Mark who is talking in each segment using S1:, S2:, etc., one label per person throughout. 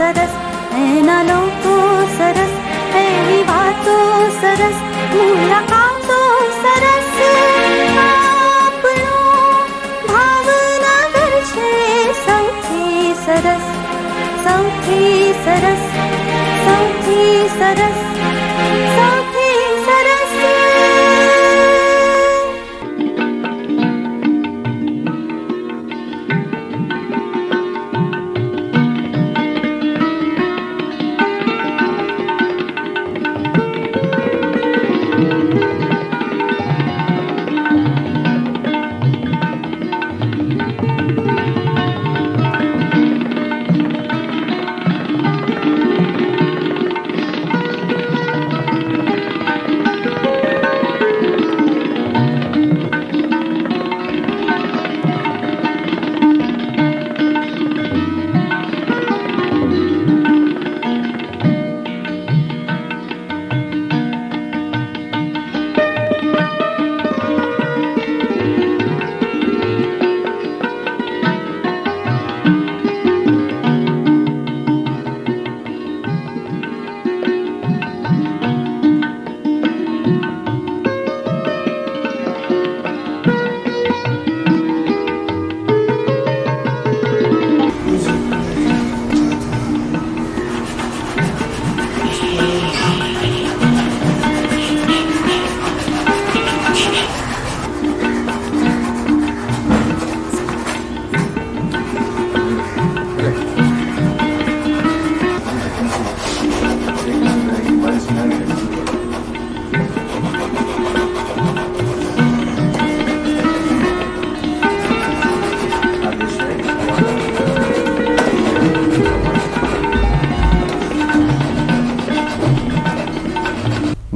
S1: સરસ, એના લોકો સરસ, એની વાતો સરસ, મુલાકાતો સરસ. આપણો ભાવનગર છે સૌથી સરસ, સૌથી સરસ, સૌથી સરસ, સૌથી સરસ.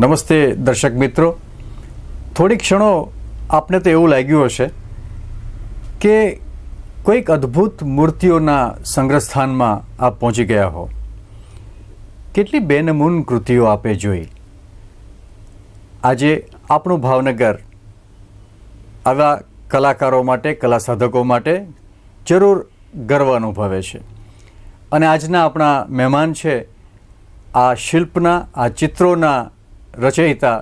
S2: નમસ્તે દર્શક મિત્રો, થોડી ક્ષણો આપને તો એવું લાગ્યું હશે કે કોઈક અદ્ભુત મૂર્તિઓના સંગ્રહસ્થાનમાં આપ પહોંચી ગયા હો. કેટલી બેનમૂન કૃતિઓ આપે જોઈ. આજે આપણું ભાવનગર આવા કલાકારો માટે, કલા સાધકો માટે જરૂર ગર્વ અનુભવે છે. અને આજના આપણા મહેમાન છે આ શિલ્પના, આ ચિત્રોના રચયિતા,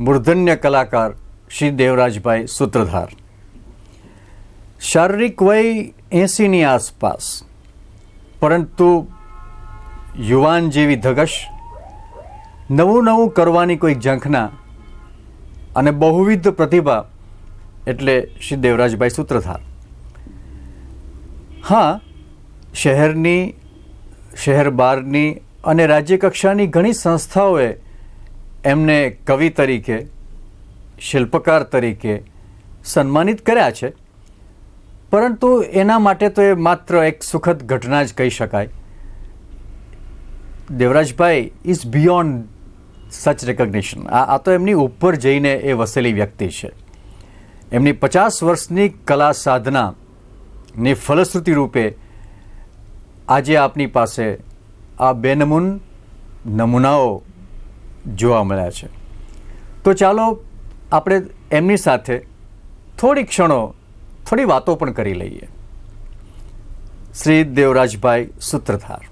S2: મૂર્ધન્ય કલાકાર શ્રી દેવરાજભાઈ સૂત્રધાર. શારીરિક વય 80ની આસપાસ, પરંતુ યુવાન જેવી ધગશ, નવું નવું કરવાની કોઈ ઝંખના અને બહુવિધ પ્રતિભા એટલે શ્રી દેવરાજભાઈ સૂત્રધાર. હા, શહેરની, શહેર બહારની અને રાજ્ય કક્ષાની ઘણી સંસ્થાઓએ એમને કવિ તરીકે, શિલ્પકાર તરીકે સન્માનિત કર્યા છે. પરંતુ એના માટે તો એ માત્ર એક સુખદ ઘટના જ કહી શકાય. દેવરાજભાઈ ઇઝ બિયોન્ડ સચ રેકગ્નિશન. આ તો એમની ઉપર જઈને એ વસેલી વ્યક્તિ છે. એમની 50 વર્ષની કલા સાધનાની ફલશ્રુતિ રૂપે આજે આપની પાસે આ બેનમૂન નમૂનાઓ જોવા મળ્યા છે. તો ચાલો આપણે એમની સાથે થોડી ક્ષણો, થોડી વાતો પણ કરી લઈએ. શ્રી દેવરાજભાઈ સૂત્રધાર.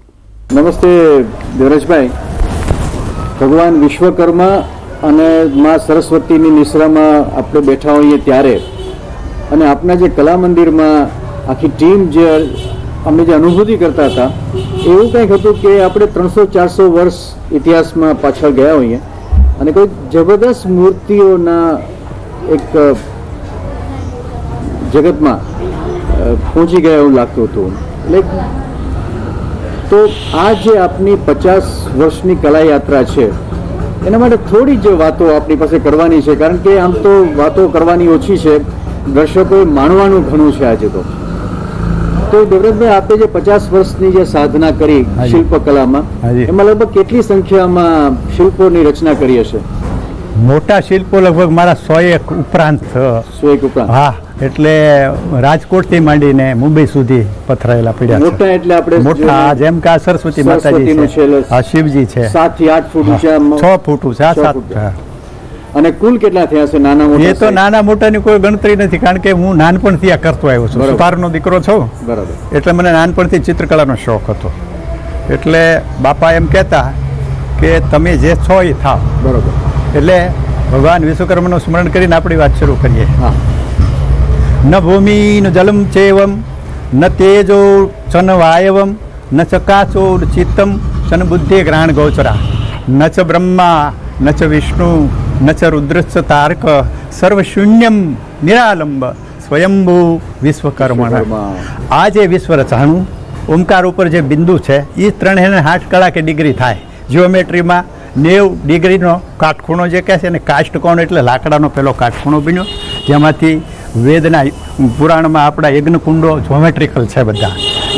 S3: નમસ્તે દેવરાજભાઈ. ભગવાન વિશ્વકર્મા અને મા સરસ્વતીની નિશ્રામાં આપણે બેઠા હોઈએ ત્યારે, અને આપના જે કલા મંદિરમાં આખી ટીમ જે અમે જે અનુભૂતિ કરતા હતા, એવું કંઈક હતું કે આપણે 300-400 વર્ષ ઇતિહાસમાં પાછળ ગયા હોઈએ અને કોઈ જબરદસ્ત મૂર્તિઓના એક જગતમાં પહોંચી ગયા એવું લાગતું હતું. એટલે તો આ જે આપની 50 વર્ષની કલા યાત્રા છે, એના માટે થોડી જ વાતો આપણી પાસે કરવાની છે. કારણ કે આમ તો વાતો કરવાની ઓછી છે, દર્શકોએ માણવાનું ઘણું છે આજે તો. તો દેવરાજભાઈ, આપે જે 50 વર્ષની જે સાધના કરી શિલ્પકલામાં, એમાં લગભગ કેટલી સંખ્યામાં શિલ્પોની રચના કરી હશે?
S4: મોટા શિલ્પો લગભગ મારા 100 ઉપરાંત.
S3: 100 ઉપરાંત?
S4: હા, એટલે રાજકોટથી માંડીને મુંબઈ સુધી પથરાયેલા પડ્યા.
S3: મોટા એટલે આપણે
S4: મોટા, જેમ કે આ સરસ્વતી માતાજી છે, આ શિવજી છે,
S3: 7 થી 8 ફૂટ ઊંચા,
S4: 6 ફૂટ ઊંચા, 7.
S3: અને કુલ કેટલા થયા છે નાના મોટા?
S4: એ તો નાના મોટાની કોઈ ગણતરી નથી, કારણ કે હું નાનપણથી આ કરતો આવ્યો છું.
S3: બરાબર.
S4: સુતારનો દીકરો છું,
S3: બરાબર.
S4: એટલે મને નાનપણથી ચિત્રકલાનો શોખ હતો. એટલે બાપા એમ કહેતા કે તમે જે છો એ થાવ.
S3: બરોબર.
S4: એટલે ભગવાન વિશ્વકર્માનું સ્મરણ કરીને આપણી વાત શરૂ કરીએ.
S3: હા.
S4: ન ભૂમિ ન જલમ ચેવમ ન તેજો ચન વાયવમ ન ચકાચો ચિત્તમ ચન બુદ્ધિ ગ્રહણ ગોચરા ન ચ બ્રહ્મા ન ચ વિષ્ણુ ન ચ રુદ્રશ્ચ તારક સર્વશૂન્યમ નિરાલંબ સ્વયંભૂ વિશ્વકર્મણ.
S3: વિશ્વકર્મા.
S4: આ જે વિશ્વ રચાણું ઓમકાર ઉપર જે બિંદુ છે એ 360 કળા કે ડિગ્રી થાય. જીઓમેટ્રીમાં 90 ડિગ્રીનો કાટખૂણો જે કહે છે ને, કાષ્ટકોણ એટલે લાકડાનો પેલો કાટખૂણો બન્યો, જેમાંથી વેદના પુરાણમાં આપણા યજ્ઞકુંડો જ્યોમેટ્રિકલ છે બધા,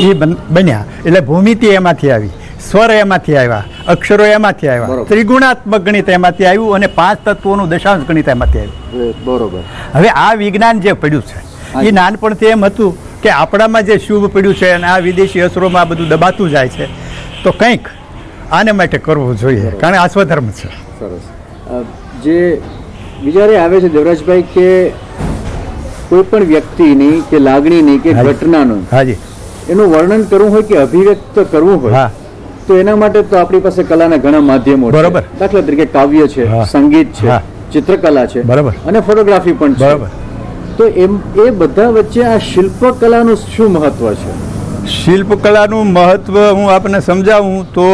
S4: એ બન્યા. એટલે ભૂમિતિ એમાંથી આવી, સ્વર એમાંથી આવ્યા, અક્ષરો એમાંથી આવ્યા,
S3: બરોબર.
S4: ત્રિગુણાત્મક ગણિત એમાંથી આવ્યું અને 5 તત્વોનું દશાંશ ગણિત એમાંથી આવ્યું.
S3: બરોબર.
S4: હવે આ વિજ્ઞાન જે પડ્યું છે એ નાનપણથી એમ હતું કે આપણામાં જે શુભ પડ્યું છે અને આ વિદેશી અસરોમાં આ બધું દબાતું જાય છે, તો કંઈક આને માટે કરવું જોઈએ, કારણ કે આ સ્વધર્મ છે.
S3: સરસ. જે વિચારે આવે છે દેવરાજભાઈ કે કોઈ પણ વ્યક્તિની કે લાગણીની કે
S4: હાજી.
S3: ઘટનાનું
S4: હાજી.
S3: એનું વર્ણન કરવું હોય કે અભિવ્યક્ત કરવું હોય,
S4: હા.
S3: તો એના માટે તો આપણી પાસે કલાના ઘણા માધ્યમો છે.
S4: બરોબર.
S3: દાખલા તરીકે કાવ્ય છે,
S4: હા.
S3: સંગીત છે,
S4: હા.
S3: ચિત્રકલા છે,
S4: બરોબર.
S3: અને ફોટોગ્રાફી પણ છે.
S4: બરોબર.
S3: તો એ બધા વચ્ચે આ શિલ્પકલાનું શું મહત્વ છે?
S4: શિલ્પકલાનું મહત્વ હું આપને સમજાવું તો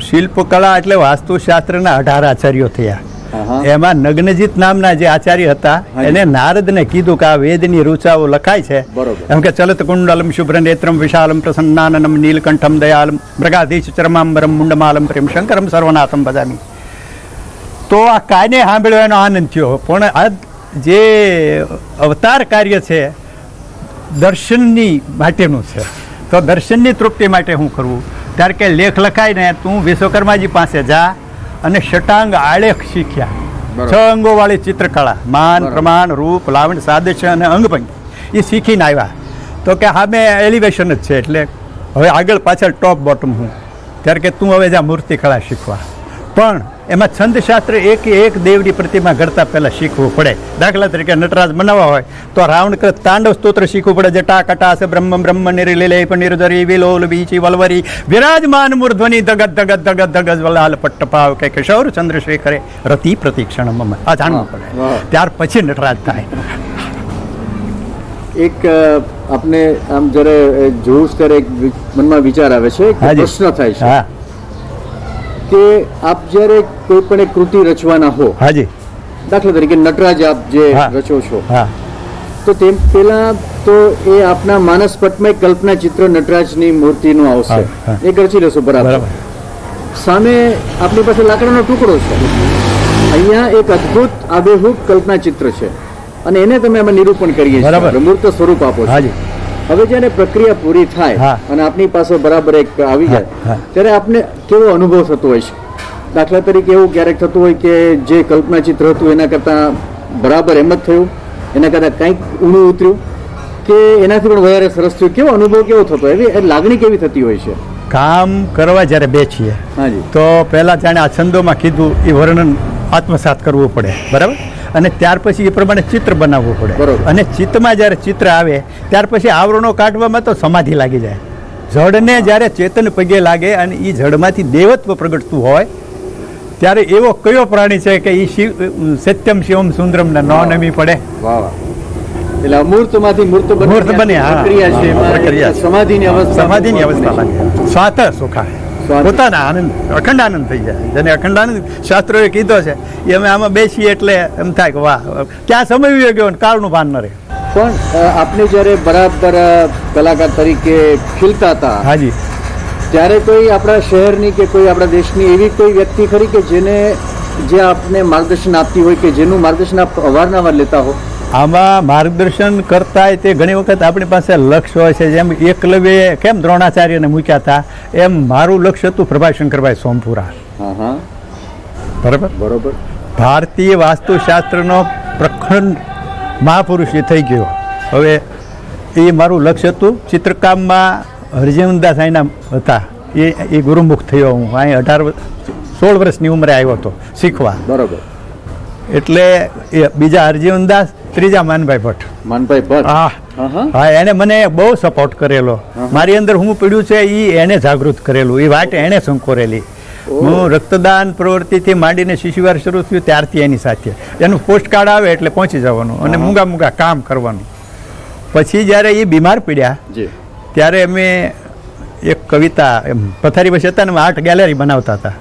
S4: શિલ્પકલા એટલે વાસ્તુશાસ્ત્રના 18 આચાર્યો થયા.
S3: આહા.
S4: એમાં નગ્નજીત નામના જે આચાર્ય હતા,
S3: હાજી.
S4: એને નારદને કીધું કે આ વેદની ઋચાઓ લખાય છે,
S3: બરોબર.
S4: એમ કે ચલત કુંડલમ શુભ્ર નેત્રમ વિશાલમ પ્રસન્નાનનમ નીલકંઠમ દયાલમ મૃગાધીશ ચરમાંબરમ મુંડમાલમ પ્રેમ શંકરમ સર્વનાથમ ભજામી. તો આ કાને સાંભળ્યો એનો આનંદ થયો, પણ આ જે અવતાર કાર્ય છે દર્શનની માટેનું છે, તો દર્શનની તૃપ્તિ માટે શું કરવું? ત્યારે કે લેખ લખાય ને, તું વિશ્વકર્માજી પાસે જા અને ષટાંગ આલેખ શીખ્યા.
S3: બરાબર.
S4: 6 અંગોવાળી ચિત્રકળા, માન,
S3: બરાબર.
S4: પ્રમાણ, રૂપ, લાવણ, સાદૃશ્ય અને અંગભંગી, એ શીખીને આવ્યા. તો કે હા મેં એલિવેશન જ છે, એટલે હવે આગળ પાછળ ટોપ બોટમ હું. ત્યારે કે તું હવે જા મૂર્તિકળા શીખવા. પણ એમાં છંદશાસ્ત્ર એક દેવની પ્રતિમા ઘડતા પહેલાં શીખવું પડે. દાખલા તરીકે નટરાજ બનાવવા હોય તો રાવણકૃત તાંડવ સ્તોત્ર શીખવું પડે. જટા કટાસ બ્રહ્મ બ્રહ્મ નિર્લેપ નિર્જરી વિલોલ બીચી વલવરી વિરાજમાન મૂર્ધ્વની ધગત ધગત ધગત ધગત વલાલ પટ્ટપાવ કે કિશોર ચંદ્રશેખરે રતિ પ્રતિક્ષણ મમ. આ જાણવું પડે,
S3: વાહ.
S4: ત્યાર પછી નટરાજ થાય.
S3: એક આપને આમ જ્યારે જોઉં ત્યારે એક મનમાં વિચાર આવે છે, એક
S4: હાજી.
S3: પ્રશ્ન થાય છે
S4: હા.
S3: કે આપ જ્યારે કોઈ પણ એક કૃતિ રચવાના હો,
S4: હાજી.
S3: દાખલા તરીકે નટરાજ આપ જે
S4: હા.
S3: રચો છો,
S4: હા.
S3: તો તેમ પહેલા તો એ આપના માનસપટમાં એક કલ્પના ચિત્ર નટરાજની મૂર્તિનું આવશે,
S4: હા, હા.
S3: એ રચી લેશો બરાબર.
S4: બરાબર.
S3: સામે આપણી પાસે લાકડાનો ટુકડો છે, અહીંયા એક અદ્ભુત આબેહૂબ કલ્પના ચિત્ર છે, અને એને તમે અમે નિરૂપણ કરીએ છીએ,
S4: બરાબર.
S3: મૂર્ત સ્વરૂપ આપો છો.
S4: હાજી.
S3: હવે જ્યારે પ્રક્રિયા પૂરી થાય
S4: હા.
S3: અને આપની પાસે બરાબર એક આવી જાય,
S4: હા.
S3: ત્યારે આપને કેવો અનુભવ થતો હોય છે? દાખલા તરીકે એવું ક્યારેક થતું હોય કે જે કલ્પના ચિત્ર હતું એના કરતાં બરાબર એમ જ થયું, એના કરતાં કંઈક ઊંડું ઉતર્યું, કે એનાથી પણ વધારે સરસ થયું? કેવો અનુભવ કેવો થતો? એવી લાગણી કેવી થતી હોય છે?
S4: કામ કરવા જ્યારે બેસીએ
S3: હાજી.
S4: તો પહેલાં જાણે આ છંદોમાં કીધું એ વર્ણન આત્મસાત કરવું પડે, બરાબર, અને ત્યાર પછી એ પ્રમાણે ચિત્ર બનાવવું પડે.
S3: બરોબર.
S4: અને ચિત્તમાં જ્યારે ચિત્ર આવે ત્યાર પછી આવરણો કાઢવામાં તો સમાધિ લાગી જાય. જડને જ્યારે ચેતન પગે લાગે અને એ જડમાંથી દેવત્વ પ્રગટતું હોય ત્યારે એવો કયો પ્રાણી છે કે એ શિવ સત્યમ શિવમ સુંદરમ ને ન નમી પડે?
S3: વાહ વાહ. એટલે અમૂર્તમાંથી મૂર્ત
S4: મૂર્ત બને, હા.
S3: પ્રક્રિયા છે, એમાં
S4: પ્રક્રિયા છે.
S3: સમાધિની અવસ્થા,
S4: સમાધિની અવસ્થા લાગે. સ્વાત સુખાય,
S3: સ્વાત.
S4: પોતાના આનંદ, અખંડ આનંદ થઈ જાય. જેને અખંડ આનંદ શાસ્ત્રોએ કીધો છે એ અમે આમાં બેસીએ એટલે એમ થાય કે વાહ, ક્યાં સમય વયો ગયો ને કાળનું ભાન ન રહે.
S3: પણ આપને જ્યારે બરાબર કલાકાર તરીકે ખીલતા હતા,
S4: હાજી.
S3: ત્યારે કોઈ આપણા શહેરની કે કોઈ આપણા દેશની એવી કોઈ વ્યક્તિ ખરી કે જેને જે આપને માર્ગદર્શન આપતી હોય, કે જેનું માર્ગદર્શન આપ અવારનવાર લેતા હો?
S4: આમાં માર્ગદર્શન કરતા તે ઘણી વખત આપણી પાસે લક્ષ્ય હોય છે. જેમ એકલવ્યએ કેમ દ્રોણાચાર્યને મૂક્યા હતા, એમ મારું લક્ષ્ય હતું પ્રભાશંકરભાઈ સોમપુરા.
S3: હા હા,
S4: બરાબર.
S3: બરોબર.
S4: ભારતીય વાસ્તુશાસ્ત્રનો પ્રખંડ મહાપુરુષ એ થઈ ગયો. હવે એ મારું લક્ષ્ય હતું. ચિત્રકામમાં હરજીવનદાસ અહીંના હતા, એ ગુરુમુખ થયો. હું અહીં 16 વર્ષની ઉંમરે આવ્યો હતો શીખવા.
S3: બરોબર.
S4: એટલે એ બીજા અર્જુનદાસ, ત્રીજા માનભાઈ ભટ્ટ.
S3: માનભાઈ ભટ્ટ.
S4: હા હા, એને મને બહુ સપોર્ટ કરેલો. મારી અંદર હું પડ્યું છે એ એને જાગૃત કરેલું, એ વાટ એણે સંકોરેલી. હું રક્તદાન પ્રવૃત્તિથી માંડીને શિશુવાર શરૂ થયું ત્યારથી એની સાથે એનું પોસ્ટ કાર્ડ આવે એટલે પહોંચી જવાનું અને મૂંગા કામ કરવાનું. પછી જ્યારે એ બીમાર પડ્યા ત્યારે અમે એક કવિતા પથારી પછી હતા ને આર્ટ ગેલેરી બનાવતા હતા.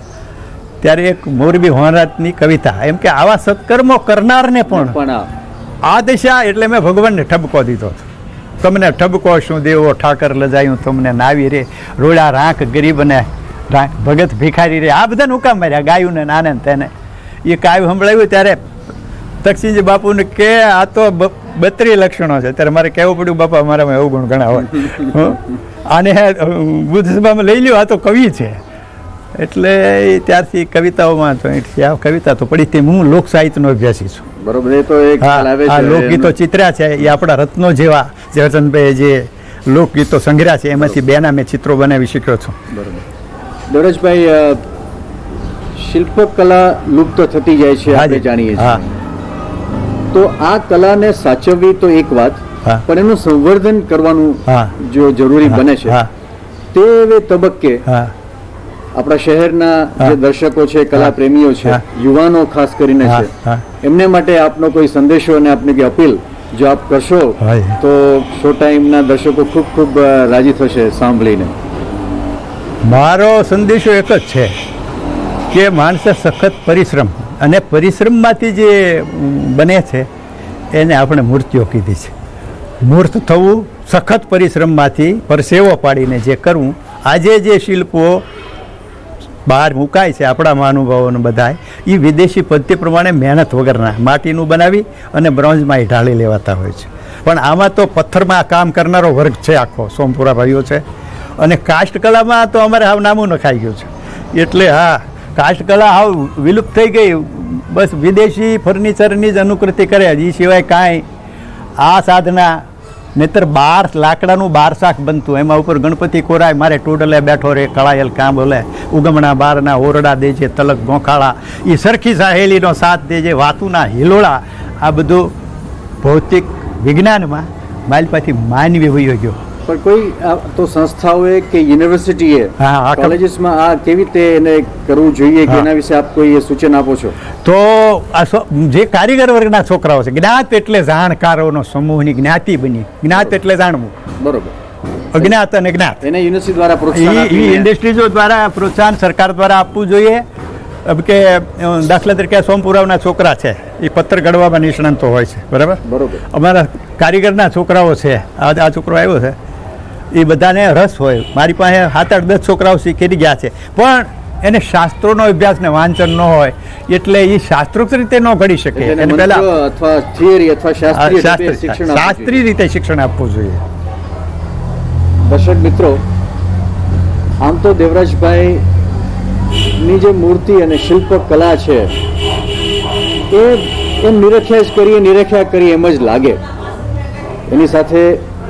S4: ત્યારે એક મોરબી હોનરાજની કવિતા એમ કે આવા સત્કર્મો કરનારને પણ આ દિશા, એટલે મેં ભગવાનને ઠબકો દીધો. તમને ઠબકો શું દેવો ઠાકર લજાયું તમને નાવી રે, રોડા રાંક ગરીબને ભગત ભિખારી રે, આ બધા હુકામ માર્યા ગાયું ને નાને તેને. એ કાવ્ય સંભળાવ્યું ત્યારે તકસીજી બાપુને કે આ તો 32 લક્ષણો છે. ત્યારે મારે કહેવું પડ્યું બાપા મારામાં એવું ગુણ ઘણા હોય. આને બુદ્ધ સભામાં લઈ લ્યો, આ તો કવિ છે. એટલે ત્યારથી કવિતાઓમાં તો આ કવિતા તો પડી હતી. હું લોક સાહિત્યનો અભ્યાસી છું.
S3: બરોબર. એ તો એક
S4: લોકગીતો ચિત્ર્યા છે એ આપણા રત્નો જેવા ઝવેરચંદભાઈ જે લોકગીતો સંગ્રહ છે એમાંથી બેના મેં ચિત્રો બનાવી શીખ્યો છું.
S3: બરોબર. દેવરાજભાઈ, શિલ્પકલા લુપ્ત થતી જાય છે આપણે જાણીએ છીએ. તો આ કલાને સાચવવી તો એક વાત, પણ એનું સંવર્ધન કરવાનું જો જરૂરી બને છે તે તબક્કે આપણા શહેરના જે દર્શકો છે, કલા પ્રેમીઓ છે, યુવાનો ખાસ કરીને છે, એમને માટે આપનો કોઈ સંદેશો અને આપની કોઈ અપીલ જો આપ કરશો તો શો ટાઈમના દર્શકો ખૂબ ખૂબ રાજી થશે સાંભળીને.
S4: મારો સંદેશો એક જ છે કે માણસે સખત પરિશ્રમ અને પરિશ્રમમાંથી જે બને છે એને આપણે મૂર્તિઓ કીધી છે. મૂર્ત થવું સખત પરિશ્રમમાંથી પરસેવો પાડીને જે કરવું. આજે જે શિલ્પો બહાર મુકાય છે આપણા મહાનુભાવોને બધા, એ વિદેશી પદ્ધતિ પ્રમાણે મહેનત વગરના માટીનું બનાવી અને બ્રોન્ઝમાં ઢાળી લેવાતા હોય છે. પણ આમાં તો પથ્થરમાં કામ કરનારો વર્ગ છે આખો, સોમપુરા ભાઈઓ છે. અને કાષ્ઠ કલામાં તો અમારે હાવ નામું નખાઈ ગયું છે. એટલે હા, કાષ્ઠ કલા હાવ વિલુપ્ત થઈ ગઈ. બસ વિદેશી ફર્નિચરની જ અનુકૃતિ કરે, એ સિવાય કાંઈ આ સાધના નહીતર લાકડાનું 12 શાક બનતું, એમાં ઉપર ગણપતિ કોરાય, મારે ટોડલે બેઠો રે, કળાયેલ કાં બોલે, ઉગમણા બારના ઓરડા દેજે, તલક ગોખાળા, એ સરખી સાહેલીનો સાથ દેજે, વાતુના હિલોળા. આ બધું ભૌતિક વિજ્ઞાનમાં માલપાથી માનવી વયો ગયો.
S3: પણ કોઈ તો સંસ્થાઓએ કે યુનિવર્સિટીએ, કોલેજીસમાં આ કેવી રીતે એને કરવું જોઈએ કે એના વિશે આપ કોઈ સૂચન આપો છો?
S4: તો જે કારીગર વર્ગના છોકરાઓ છે, જ્ઞાત એટલે જાણકારોનો સમૂહની જ્ઞાતિ બની. જ્ઞાત એટલે જાણવું.
S3: બરોબર.
S4: અજ્ઞાત અને જ્ઞાત
S3: એને યુનિવર્સિટી દ્વારા પ્રોત્સાહન,
S4: ઇન્ડસ્ટ્રીઝો દ્વારા પ્રોત્સાહન સરકાર દ્વારા આપવું જોઈએ. કે દાખલા તરીકે સોમપુરાના છોકરા છે એ પથ્થર ઘડવામાં નિષ્ણાંતો હોય છે, બરાબર. અમારા કારીગરના છોકરાઓ છે, આ છોકરો આવ્યો છે, એ બધાને રસ હોય. મારી પાસે 7-8-10 છોકરાઓ શીખી ગયા છે, પણ એને શાસ્ત્રોનો અભ્યાસ ને વાંચન ન હોય એટલે એ શાસ્ત્રોક્ત રીતે ન ઘડી શકે. એને પહેલા
S3: અથવા થિયરી અથવા
S4: શાસ્ત્રીય રીતે શિક્ષણ આપવું જોઈએ.
S3: દર્શક મિત્રો, આમ તો દેવરાજભાઈ ની જે મૂર્તિ અને શિલ્પ કલા છે એ નિરખ્યા કરીએ એમ જ લાગે. એની સાથે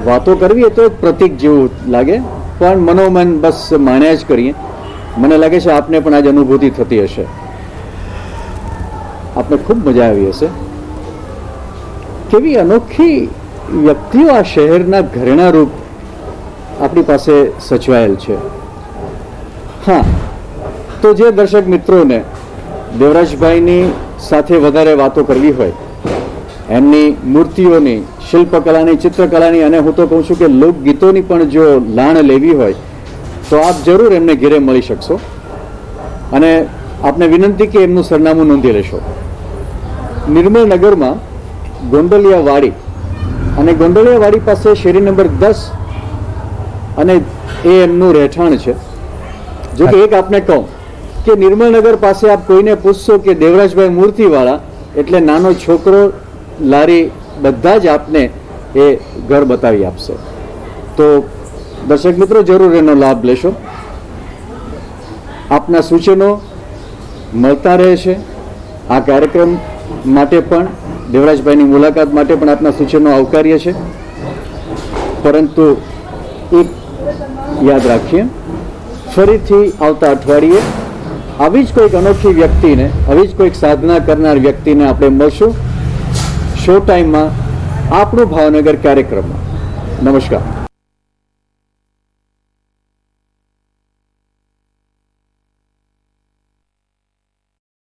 S3: વાતો કરવી એ તો એક પ્રતીક જેવું લાગે, પણ મનોમન બસ માણ્યા જ કરીએ. મને લાગે છે આપને પણ આજ અનુભૂતિ થતી હશે, આપને ખૂબ મજા આવી હશે. કેવી અનોખી વ્યક્તિઓ આ શહેરના ઘરેણા રૂપ આપણી પાસે સચવાયેલ છે. હા, તો જે દર્શક મિત્રોને દેવરાજભાઈની સાથે વધારે વાતો કરવી હોય, એમની મૂર્તિઓની, શિલ્પકલાની, ચિત્રકલાની અને હું તો કહું છું કે લોકગીતોની પણ જો લાણ લેવી હોય તો આપ જરૂર એમને ઘેરે મળી શકશો. અને આપને વિનંતી કે એમનું સરનામું નોંધી લેશો. નિર્મળ નગરમાં ગોંડલિયા વાડી, અને ગોંડલિયા વાડી પાસે શેરી નંબર 10 અને એ એમનું રહેઠાણ છે. જો કે એક આપને કહું કે નિર્મળનગર પાસે આપ કોઈને પૂછશો કે દેવરાજભાઈ મૂર્તિવાળા એટલે નાનો છોકરો, લારી, બધા જ આપને એ ઘર બતાવી આપશે. તો દર્શક મિત્રો જરૂર એનો લાભ લેશો. આપના સૂચનો મળતા રહે છે. આ કાર્યક્રમ માટે પણ, દેવરાજભાઈની મુલાકાત માટે પણ આપના સૂચનો આવકાર્ય છે. પરંતુ એક યાદ રાખીએ, ફરીથી આવતા અઠવાડિયે આવી જ કોઈક અનોખી વ્યક્તિને, આવી જ કોઈક સાધના કરનાર વ્યક્તિને આપણે મળશું શો ટાઈમમાં આપણું ભાવનગર કાર્યક્રમમાં. નમસ્કાર.